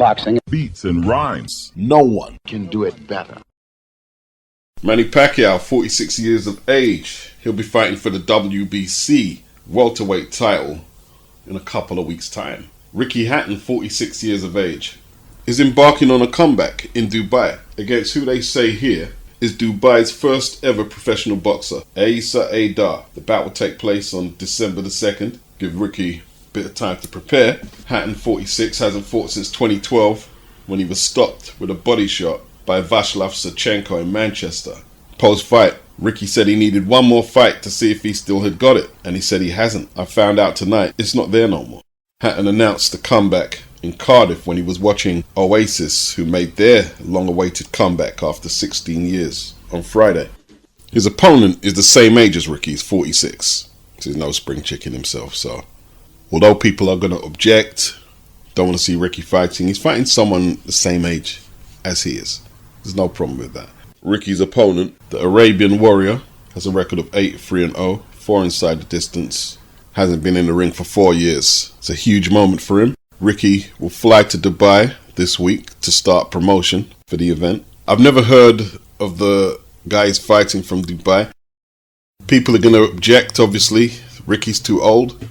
boxing, beats and rhymes. No one can do it better. Manny Pacquiao, 46 years of age. He'll be fighting for the WBC welterweight title in a couple of weeks' time. Ricky Hatton, 46 years of age, is embarking on a comeback in Dubai against who they say here is Dubai's first ever professional boxer, Aissa Aidar. The bout will take place on December the 2nd. Give Ricky a bit of time to prepare. Hatton, 46, hasn't fought since 2012 when he was stopped with a body shot by Vaslav Sechenko in Manchester. Post-fight, Ricky said he needed one more fight to see if he still had got it, and he said he hasn't. I found out tonight it's not there no more. Hatton announced the comeback in Cardiff when he was watching Oasis, who made their long-awaited comeback after 16 years on Friday. His opponent is the same age as Ricky, he's 46. He's no spring chicken himself, so although people are going to object, don't want to see Ricky fighting, he's fighting someone the same age as he is. There's no problem with that. Ricky's opponent, the Arabian Warrior, has a record of 8-3-0, 4 inside the distance, hasn't been in the ring for 4 years. It's a huge moment for him. Ricky will fly to Dubai this week to start promotion for the event. I've never heard of the guys fighting from Dubai. People are going to object, obviously. Ricky's too old.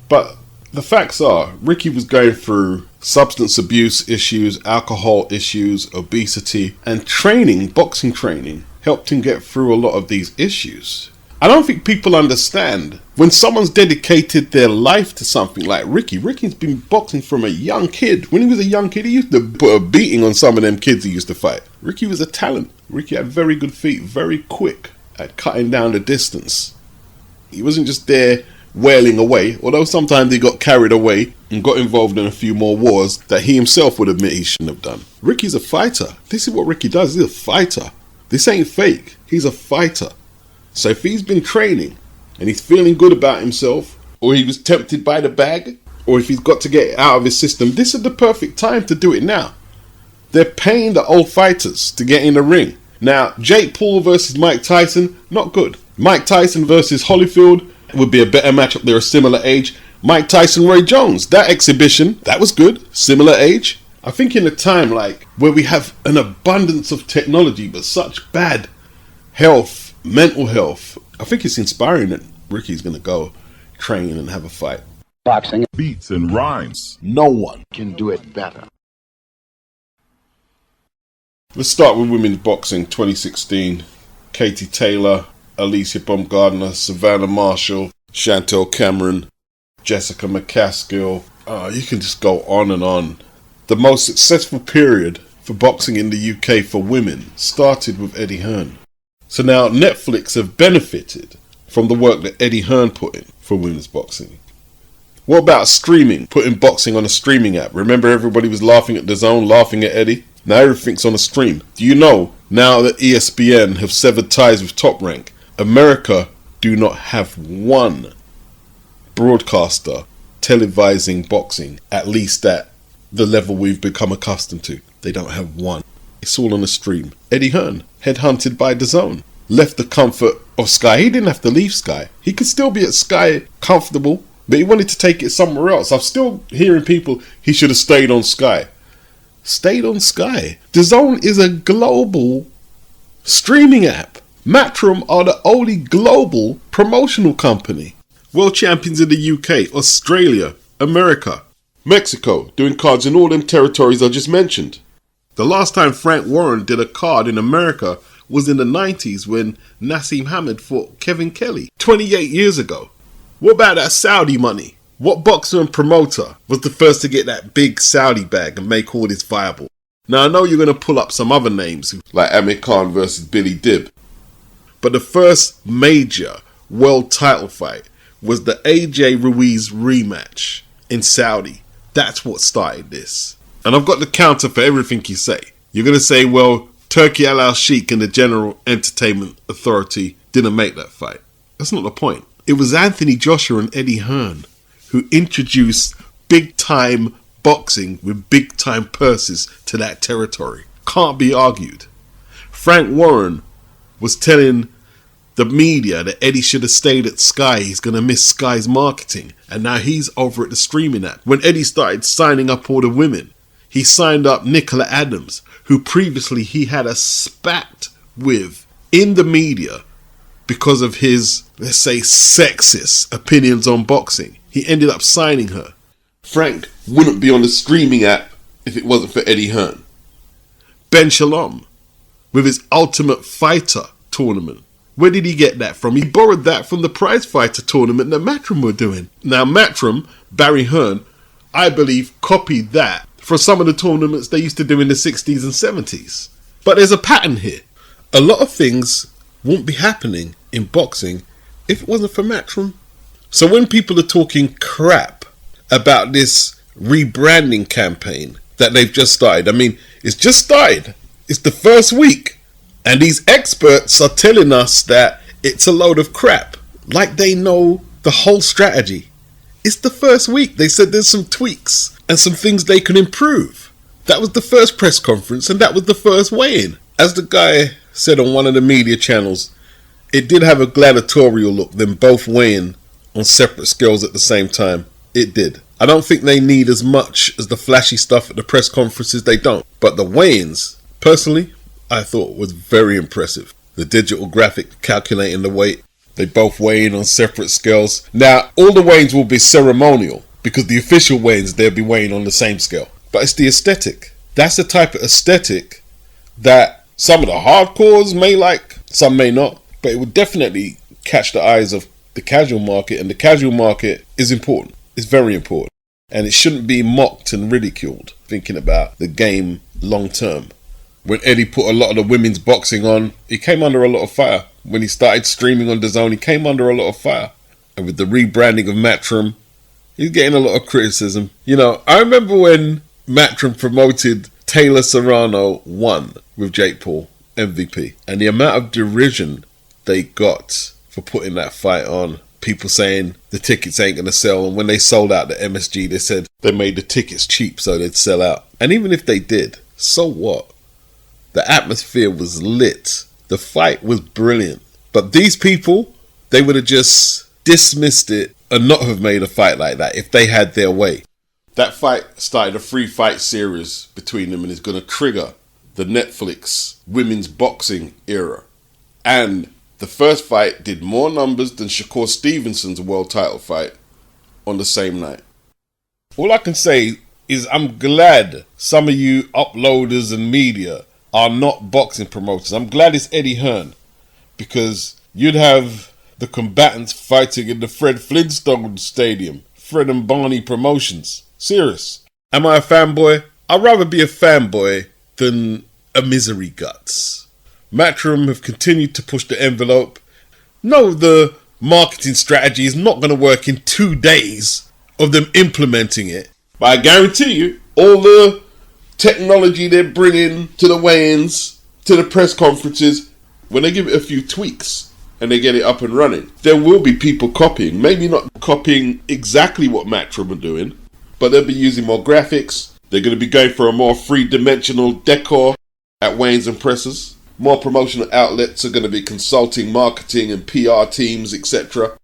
But the facts are, Ricky was going through substance abuse issues, alcohol issues, obesity, and training, boxing training, helped him get through a lot of these issues. I don't think people understand when someone's dedicated their life to something like Ricky. Ricky's been boxing from a young kid. When he was a young kid, he used to put a beating on some of them kids he used to fight. Ricky was a talent. Ricky had very good feet, very quick at cutting down the distance. He wasn't just there wailing away, although sometimes he got carried away and got involved in a few more wars that he himself would admit he shouldn't have done. Ricky's a fighter. This is what Ricky does. He's a fighter. This ain't fake. He's a fighter. So if he's been training and he's feeling good about himself, or he was tempted by the bag, or if he's got to get it out of his system, this is the perfect time to do it now. They're paying the old fighters to get in the ring. Now, Jake Paul versus Mike Tyson, not good. Mike Tyson versus Holyfield would be a better matchup. They're a similar age. Mike Tyson, Roy Jones, that exhibition, that was good. Similar age. I think in a time like where we have an abundance of technology but such bad health, mental health, I think it's inspiring that Ricky's going to go train and have a fight. Boxing, Beats and rhymes. No one can do it better. Let's start with women's boxing 2016. Katie Taylor, Alicia Baumgardner, Savannah Marshall, Chantel Cameron, Jessica McCaskill. You can just go on and on. The most successful period for boxing in the UK for women started with Eddie Hearn. So now Netflix have benefited from the work that Eddie Hearn put in for women's boxing. What about streaming? Putting boxing on a streaming app. Remember everybody was laughing at DAZN, laughing at Eddie? Now everything's on a stream. Do you know, now that ESPN have severed ties with Top Rank, America do not have one broadcaster televising boxing, at least at the level we've become accustomed to. They don't have one. It's all on a stream. Eddie Hearn, headhunted by DAZN, left the comfort of Sky. He didn't have to leave Sky. He could still be at Sky comfortable, but he wanted to take it somewhere else. I'm still hearing people, he should have stayed on Sky. Stayed on Sky. DAZN is a global streaming app. Matchroom are the only global promotional company. World champions in the UK, Australia, America, Mexico, doing cards in all them territories I just mentioned. The last time Frank Warren did a card in America was in the 90s when Nassim Hamed fought Kevin Kelly 28 years ago. What about that Saudi money? What boxer and promoter was the first to get that big Saudi bag and make all this viable? Now I know you're going to pull up some other names like Amir Khan versus Billy Dib. But the first major world title fight was the AJ Ruiz rematch in Saudi. That's what started this. And I've got the counter for everything you say. You're going to say, well, Turki Al-Sheikh and the General Entertainment Authority didn't make that fight. That's not the point. It was Anthony Joshua and Eddie Hearn who introduced big-time boxing with big-time purses to that territory. Can't be argued. Frank Warren was telling the media that Eddie should have stayed at Sky. He's going to miss Sky's marketing. And now he's over at the streaming app. When Eddie started signing up all the women, he signed up Nicola Adams, who previously he had a spat with in the media because of his, let's say, sexist opinions on boxing. He ended up signing her. Frank wouldn't be on the streaming app if it wasn't for Eddie Hearn. Ben Shalom, with his Ultimate Fighter tournament. Where did he get that from? He borrowed that from the Prize Fighter tournament that Matchroom were doing. Now Matchroom, Barry Hearn, I believe copied that from some of the tournaments they used to do in the 60s and 70s. But there's a pattern here. A lot of things won't be happening in boxing if it wasn't for Matchroom. So when people are talking crap about this rebranding campaign that they've just started, I mean, it's just started. It's the first week. And these experts are telling us that it's a load of crap. Like they know the whole strategy. It's the first week. They said there's some tweaks and some things they can improve. That was the first press conference and that was the first weigh-in. As the guy said on one of the media channels, it did have a gladiatorial look, them both weighing on separate scales at the same time. It did. I don't think they need as much as the flashy stuff at the press conferences. They don't. But the weigh-ins, personally, I thought was very impressive. The digital graphic calculating the weight. They both weigh in on separate scales. Now, all the weigh-ins will be ceremonial because the official weigh-ins, they'll be weighing on the same scale. But it's the aesthetic. That's the type of aesthetic that some of the hardcores may like, some may not. But it would definitely catch the eyes of the casual market. And the casual market is important. It's very important. And it shouldn't be mocked and ridiculed, thinking about the game long term. When Eddie put a lot of the women's boxing on, he came under a lot of fire. When he started streaming on DAZN, he came under a lot of fire. And with the rebranding of Matchroom, he's getting a lot of criticism. You know, I remember when Matchroom promoted Taylor Serrano 1 with Jake Paul, MVP. And the amount of derision they got for putting that fight on. People saying the tickets ain't going to sell. And when they sold out the MSG, they said they made the tickets cheap so they'd sell out. And even if they did, so what? The atmosphere was lit. The fight was brilliant. But these people, they would have just dismissed it and not have made a fight like that if they had their way. That fight started a free fight series between them and is going to trigger the Netflix women's boxing era. And the first fight did more numbers than Shakur Stevenson's world title fight on the same night. All I can say is I'm glad some of you uploaders and media are not boxing promoters. I'm glad it's Eddie Hearn, because you'd have the combatants fighting in the Fred Flintstone Stadium, Fred and Barney Promotions. Serious. Am I a fanboy? I'd rather be a fanboy than a misery guts. Matchroom have continued to push the envelope. No, the marketing strategy is not going to work in 2 days of them implementing it. But I guarantee you, all the technology they're bringing to the weigh-ins, to the press conferences, when they give it a few tweaks and they get it up and running, there will be people copying. Maybe not copying exactly what Matchroom are doing, but they'll be using more graphics. They're going to be going for a more three-dimensional decor at weigh-ins and presses. More promotional outlets are going to be consulting marketing and PR teams, etc.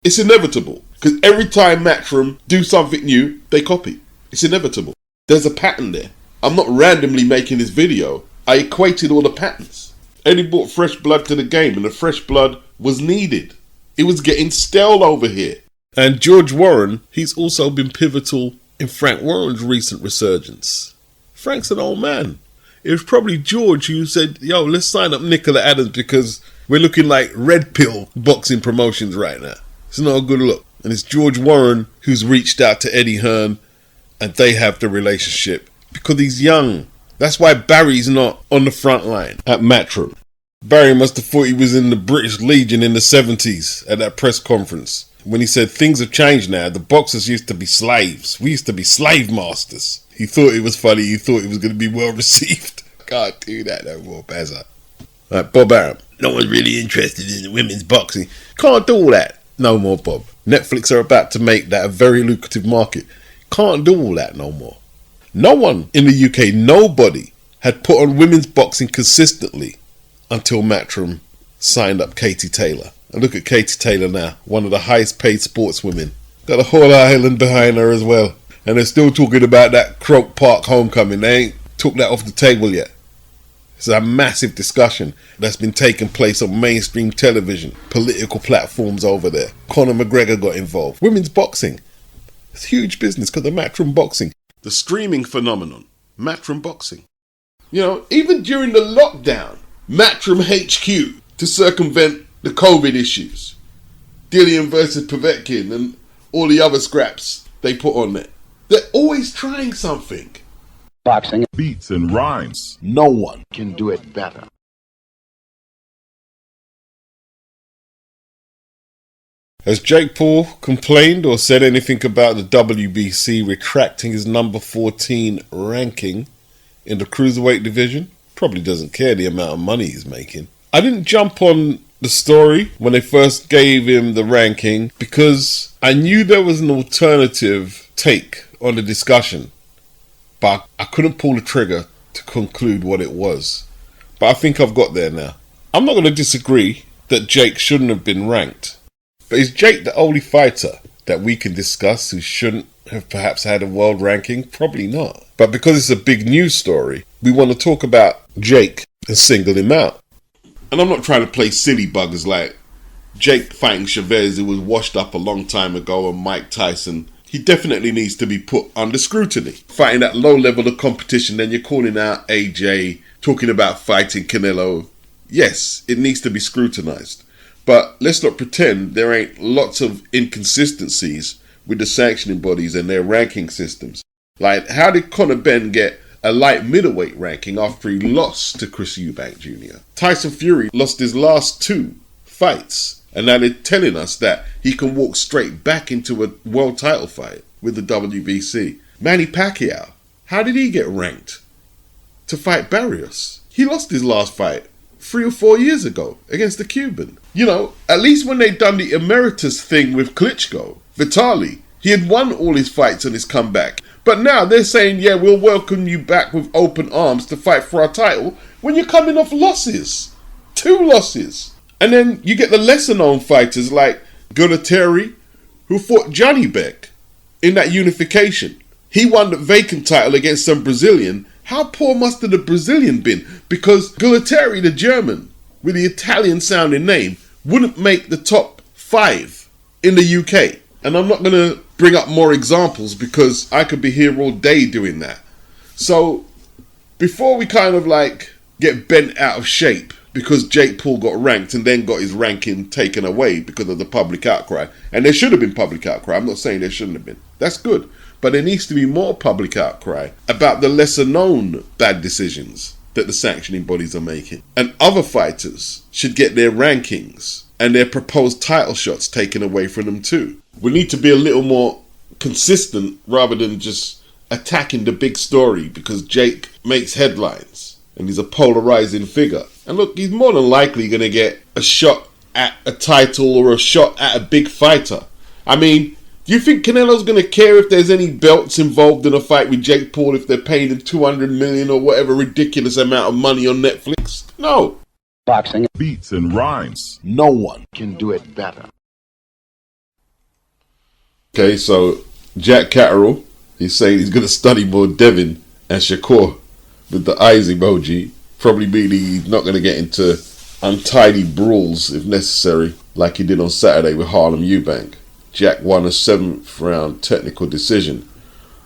It's inevitable, because every time Matchroom do something new, they copy. It's inevitable. There's a pattern there. I'm not randomly making this video. I equated all the patterns. Eddie brought fresh blood to the game, and the fresh blood was needed. It was getting stale over here. And George Warren, he's also been pivotal in Frank Warren's recent resurgence. Frank's an old man. It was probably George who said, yo, let's sign up Nicola Adams because we're looking like red pill boxing promotions right now. It's not a good look. And it's George Warren who's reached out to Eddie Hearn, and they have the relationship because he's young. That's why Barry's not on the front line at Matchroom. Barry must have thought he was in the British Legion in the 70s at that press conference when he said things have changed now. The boxers used to be slaves. We used to be slave masters. He thought it was funny. He thought it was going to be well received. Can't do that no more, Bazza. Right, Bob Arum. No one's really interested in women's boxing. Can't do all that. No more, Bob. Netflix are about to make that a very lucrative market. Can't do all that no more. No one in the UK, nobody, had put on women's boxing consistently until Matchroom signed up Katie Taylor. And look at Katie Taylor now, one of the highest paid sportswomen. Got a whole island behind her as well. And they're still talking about that Croke Park homecoming. They ain't took that off the table yet. It's a massive discussion that's been taking place on mainstream television, political platforms over there. Conor McGregor got involved. Women's boxing. It's huge business because of Matchroom boxing. The streaming phenomenon. Matchroom boxing. You know, even during the lockdown, Matchroom HQ to circumvent the COVID issues. Dillian versus Povetkin and all the other scraps they put on there. They're always trying something. Boxing beats and rhymes. No one can do it better. Has Jake Paul complained or said anything about the WBC retracting his number 14 ranking in the cruiserweight division? Probably doesn't care the amount of money he's making. I didn't jump on the story when they first gave him the ranking because I knew there was an alternative take on the discussion, but I couldn't pull the trigger to conclude what it was. But I think I've got there now. I'm not going to disagree that Jake shouldn't have been ranked. But is Jake the only fighter that we can discuss who shouldn't have perhaps had a world ranking? Probably not. But because it's a big news story, we want to talk about Jake and single him out. And I'm not trying to play silly buggers like Jake fighting Chavez, who was washed up a long time ago, and Mike Tyson. He definitely needs to be put under scrutiny. Fighting at low level of competition, then you're calling out AJ, talking about fighting Canelo. Yes, it needs to be scrutinized. But let's not pretend there ain't lots of inconsistencies with the sanctioning bodies and their ranking systems. Like, how did Conor Benn get a light middleweight ranking after he lost to Chris Eubank Jr.? Tyson Fury lost his last 2 fights, and now they're telling us that he can walk straight back into a world title fight with the WBC. Manny Pacquiao, how did he get ranked to fight Barrios? He lost his last fight 3 or 4 years ago against the Cuban. You know, at least when they done the emeritus thing with Klitschko, Vitali, he had won all his fights on his comeback. But now they're saying, yeah, we'll welcome you back with open arms to fight for our title when you're coming off losses. 2 losses. And then you get the lesser known fighters like Gulateri, who fought Johnny Beck in that unification. He won the vacant title against some Brazilian. How poor must have the Brazilian been? Because Gulateri, the German, with the Italian sounding name, wouldn't make the top 5 in the UK. And I'm not going to bring up more examples because I could be here all day doing that. So before we kind of like get bent out of shape because Jake Paul got ranked and then got his ranking taken away because of the public outcry, and there should have been public outcry. I'm not saying there shouldn't have been. That's good. But there needs to be more public outcry about the lesser known bad decisions that the sanctioning bodies are making. And other fighters should get their rankings and their proposed title shots taken away from them too. We need to be a little more consistent rather than just attacking the big story because Jake makes headlines and he's a polarizing figure. And look, he's more than likely going to get a shot at a title or a shot at a big fighter. I mean, do you think Canelo's going to care if there's any belts involved in a fight with Jake Paul if they're paying him $200 million or whatever ridiculous amount of money on Netflix? No. Boxing Beats and rhymes. No one can do it better. Okay, so Jack Catteral, he's saying he's going to study more Devin and Shakur with the eyes emoji, probably meaning he's not going to get into untidy brawls if necessary, like he did on Saturday with Harlem EUBANK. Jack won a 7th round technical decision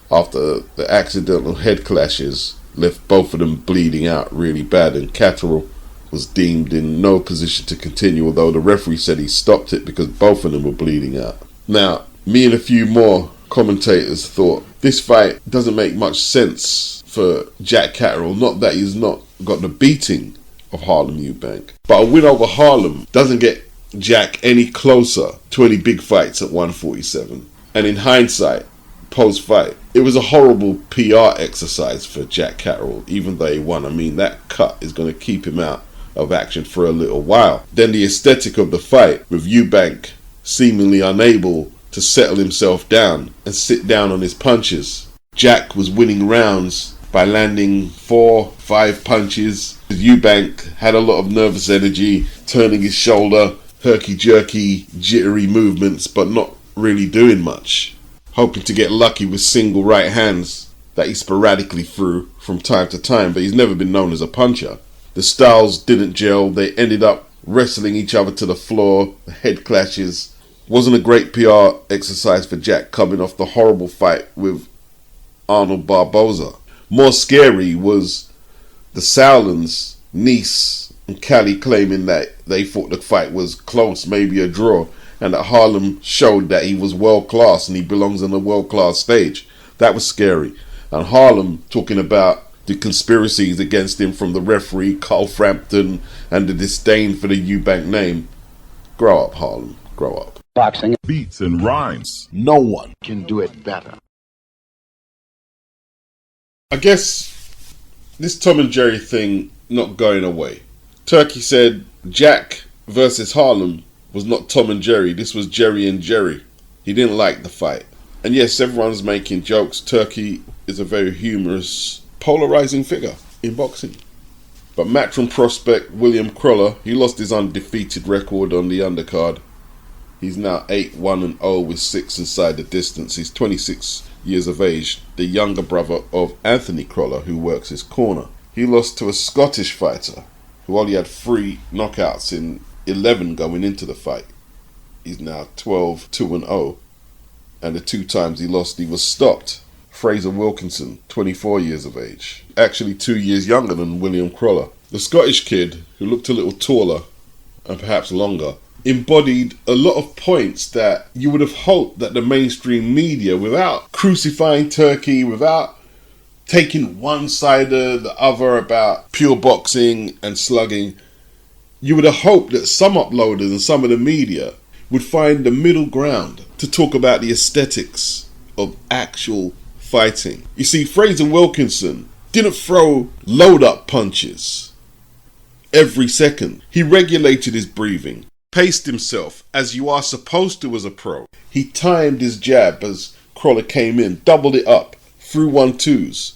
after the accidental head clashes left both of them bleeding out really bad, and Catteral was deemed in no position to continue, although the referee said he stopped it because both of them were bleeding out. Now, me and a few more commentators thought this fight doesn't make much sense for Jack Catteral. Not that he's not got the beating of Harlem EUBANK, but a win over Harlem doesn't get Jack any closer to any big fights at 147. And in hindsight, post-fight, it was a horrible PR exercise for Jack Catteral, even though he won. I mean, that cut is going to keep him out of action for a little while. Then the aesthetic of the fight, with EUBANK seemingly unable to settle himself down and sit down on his punches. Jack was winning rounds by landing 4-5 punches. EUBANK had a lot of nervous energy, turning his shoulder, herky-jerky, jittery movements, but not really doing much. hoping to get lucky with single right hands that he sporadically threw from time to time, but he's never been known as a puncher. The styles didn't gel. They ended up wrestling each other to the floor, head clashes. Wasn't a great PR exercise for Jack coming off the horrible fight with Arnold Barboza. More scary was the Sowlands, Nice and Cali claiming that they thought the fight was close, maybe a draw, and that Harlem showed that he was world class and he belongs on a world class stage. That was scary. And Harlem talking about the conspiracies against him from the referee, Carl Frampton, and the disdain for the EUBANK name. Grow up, Harlem. Grow up. Boxing Beats and rhymes. No one can do it better. I guess this Tom and Jerry thing not going away. Turkey said Jack versus Harlem was not Tom and Jerry. This was Jerry and Jerry. He didn't like the fight. And yes, everyone's making jokes. Turkey is a very humorous, polarizing figure in boxing. But Matchroom prospect William Crawler, he lost his undefeated record on the undercard. He's now 8-1-0 with 6 inside the distance. He's 26 years of age, the younger brother of Anthony Crawler, who works his corner. He lost to a Scottish fighter who only had 3 knockouts in 11 going into the fight. He's now 12-2-0, and the 2 times he lost, he was stopped. Fraser Wilkinson, 24 years of age, actually 2 years younger than William Crawler. The Scottish kid, who looked a little taller and perhaps longer, embodied a lot of points that you would have hoped that the mainstream media, without crucifying Turkey, without taking one side or the other about pure boxing and slugging, you would have hoped that some uploaders and some of the media would find the middle ground to talk about the aesthetics of actual fighting. You see, Fraser Wilkinson didn't throw load-up punches every second. He regulated his breathing, paced himself as you are supposed to as a pro. He timed his jab as Crawler came in, doubled it up, threw 1-2s.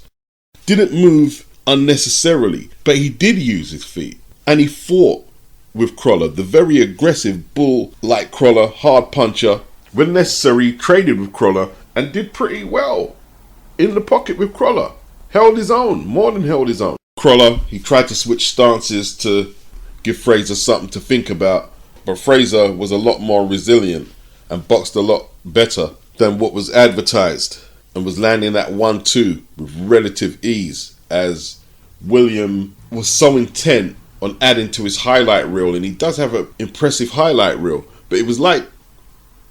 Didn't move unnecessarily, but he did use his feet. And he fought with Crawler, the very aggressive bull like Crawler, hard puncher. When necessary, traded with Crawler and did pretty well in the pocket with Crawler. Held his own, more than held his own. Crawler, he tried to switch stances to give Fraser something to think about, but Fraser was a lot more resilient and boxed a lot better than what was advertised, and was landing that 1-2 with relative ease, as William was so intent on adding to his highlight reel, and he does have an impressive highlight reel, but it was like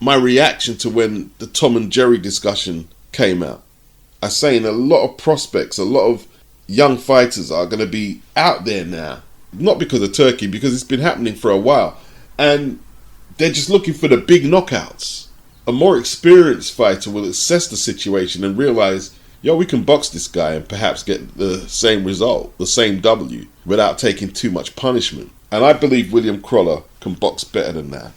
my reaction to when the Tom and Jerry discussion came out. I'm saying a lot of prospects, a lot of young fighters are going to be out there now, not because of Turkey, because it's been happening for a while, and they're just looking for the big knockouts. A more experienced fighter will assess the situation and realize, yo, we can box this guy and perhaps get the same result, the same W, without taking too much punishment. And I believe William Crawler can box better than that,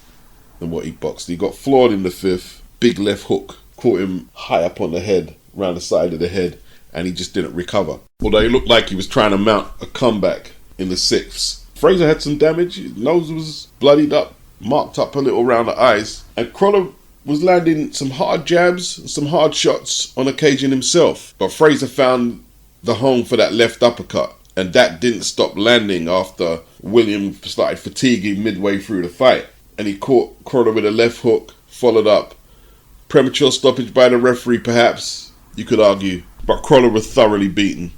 than what he boxed. He got floored in the 5th, big left hook, caught him high up on the head, around the side of the head, and he just didn't recover. Although he looked like he was trying to mount a comeback in the 6th. Fraser had some damage, his nose was bloodied up, marked up a little around the eyes, and Crawler was landing some hard jabs and some hard shots on occasion himself. But Fraser found the home for that left uppercut, and that didn't stop landing after William started fatiguing midway through the fight. And he caught Crawler with a left hook, followed up. Premature stoppage by the referee, perhaps, you could argue. But Crawler was thoroughly beaten.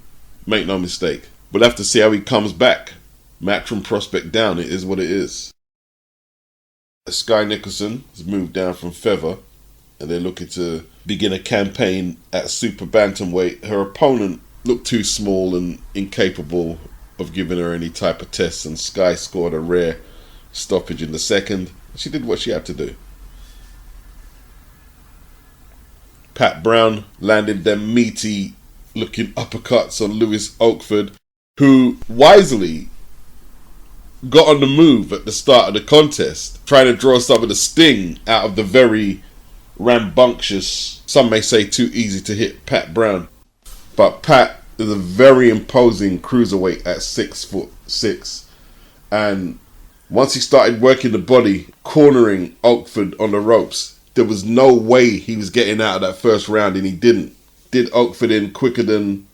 Make no mistake. We'll have to see how he comes back. Matchroom prospect down, it is what it is. Sky Nicholson has moved down from feather, and they're looking to begin a campaign at super bantamweight. Her opponent looked too small and incapable of giving her any type of tests, and Sky scored a rare stoppage in the 2nd. She did what she had to do. Pat Brown landed them meaty looking uppercuts on Lewis Oakford, who wisely got on the move at the start of the contest, trying to draw some of the sting out of the very rambunctious, some may say too easy to hit, Pat Brown. But Pat is a very imposing cruiserweight at 6'6", and once he started working the body, cornering Oakford on the ropes, there was no way he was getting out of that first round, and he didn't. Did Oakford in quicker than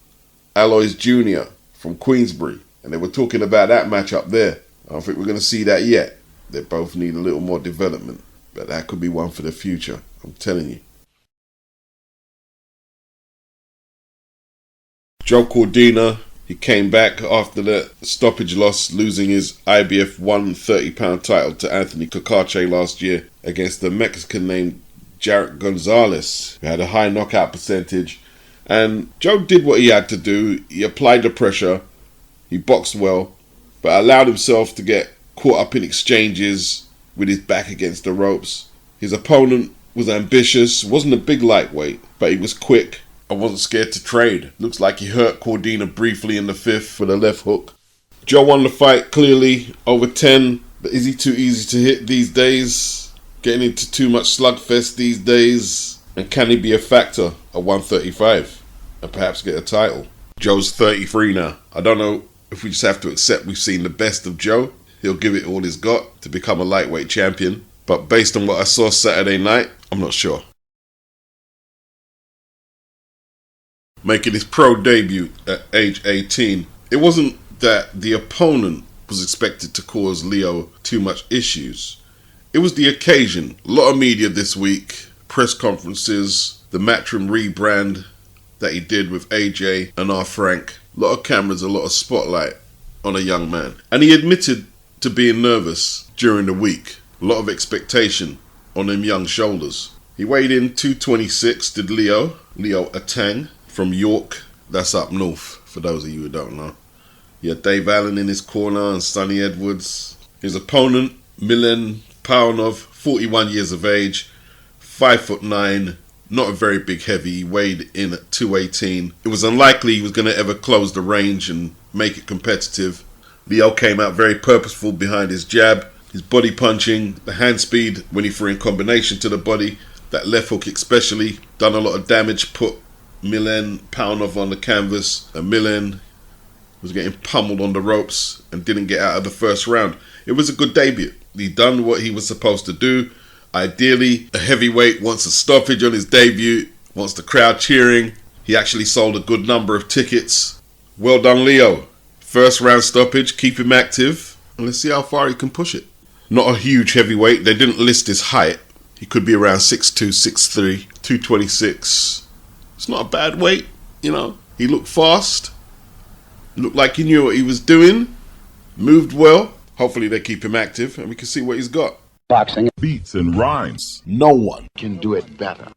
Alois Jr. from Queensbury. And they were talking about that match up there. I don't think we're going to see that yet. They both need a little more development. But that could be one for the future. I'm telling you. Joe Cordina, he came back after the stoppage loss, losing his IBF 130-pound title to Anthony Cacace last year against the Mexican named Jarek Gonzalez, who had a high knockout percentage. And Joe did what he had to do. He applied the pressure. He boxed well, but allowed himself to get caught up in exchanges with his back against the ropes. His opponent was ambitious, wasn't a big lightweight, but he was quick. I wasn't scared to trade. Looks like he hurt Cordina briefly in the fifth for the left hook. Joe won the fight clearly, over 10. But is he too easy to hit these days? Getting into too much slugfest these days? And can he be a factor at 135 and perhaps get a title? Joe's 33 now. I don't know if we just have to accept we've seen the best of Joe. He'll give it all he's got to become a lightweight champion. But based on what I saw Saturday night, I'm not sure. Making his pro debut at age 18, it wasn't that the opponent was expected to cause Leo too much issues. It was the occasion. A lot of media this week, press conferences, the Matchroom rebrand that he did with AJ and R. Frank. A lot of cameras, a lot of spotlight on a young man. And he admitted to being nervous during the week. A lot of expectation on them young shoulders. He weighed in 226, did Leo Atang from York. That's up north, for those of you who don't know. He had Dave Allen in his corner and Sonny Edwards. His opponent, Milen Paunov, 41 years of age, 5'9", not a very big heavy. He weighed in at 218. It was unlikely he was going to ever close the range and make it competitive. Leo came out very purposeful behind his jab, his body punching, the hand speed when he threw in combination to the body, that left hook especially, done a lot of damage, put Milen Paunov on the canvas, and Milen was getting pummeled on the ropes and didn't get out of the first round. It was a good debut. He done what he was supposed to do. Ideally, a heavyweight wants a stoppage on his debut, wants the crowd cheering. He actually sold a good number of tickets. Well done, Leo. First round stoppage, keep him active, and let's see how far he can push it. Not a huge heavyweight. They didn't list his height. He could be around 6'2", 6'3", 226. It's not a bad weight, you know. He looked fast. Looked like he knew what he was doing. Moved well. Hopefully they keep him active and we can see what he's got. Boxing Beats and rhymes. no one can do it better.